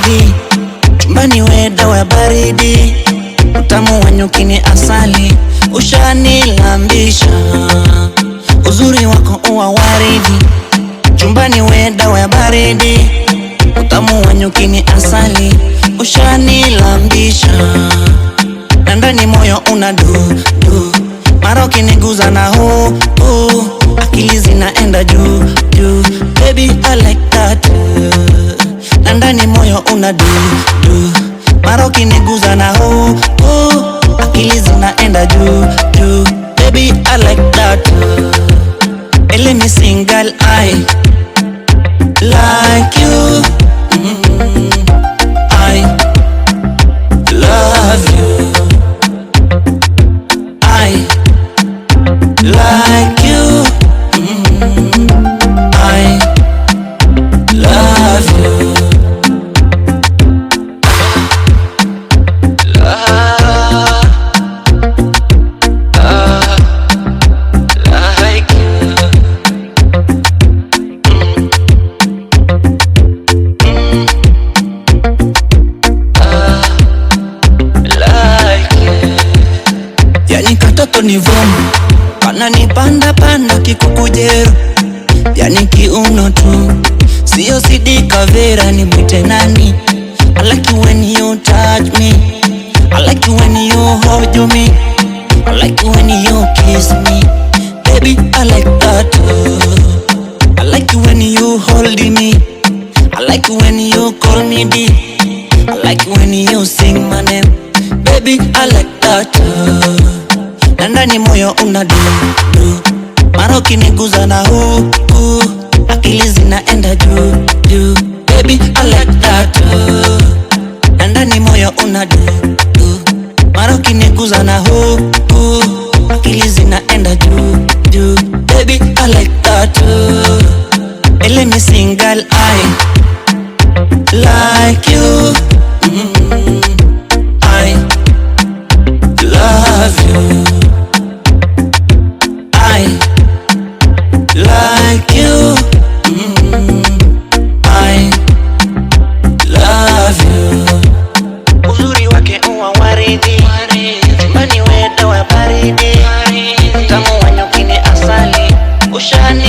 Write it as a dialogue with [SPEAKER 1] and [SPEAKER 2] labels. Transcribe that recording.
[SPEAKER 1] waridi, chumbani we dawa ya baridi, utamu wa nyuki ni asali, ushanilambisha. Uzuri wako uwa waridi, chumbani we dawa ya baridi, utamu wa nyuki ni asali, ushanilambisha. Na ndani moyo una du du, mara ukiniguza na akili zinaenda juu juu. Baby I like that. Na ndani moyo una du du, mara ukiniguza na akili zinaenda juu juu. Baby I like that. Let me sing, girl, I like you. I love you. I like you. I love you. Like you. Like you. Yani katoto ni vomu, kana nipanda panda kikukujero, yani kiuno tu, sio Sidi Kavera ni mwite nani. I like you when you touch me, I like you when you hold me, I like you when you kiss me. Baby I like that. I like you when you hold me, I like you when you call me D, I like you when you sing my name. Baby I like that. Na ndani moyo una du du, mara ukiniguza na akili zinaenda juu juu. Baby I like that. Na ndani moyo una du du, mara ukiniguza na akili zinaenda juu juu. Baby I like that. Let me sing, girl, I like you. I love you. I like you. I love you. Uzuri wake uwa waridi, chumbani we dawa ya baridi, utamu wa nyuki ni asali, ushani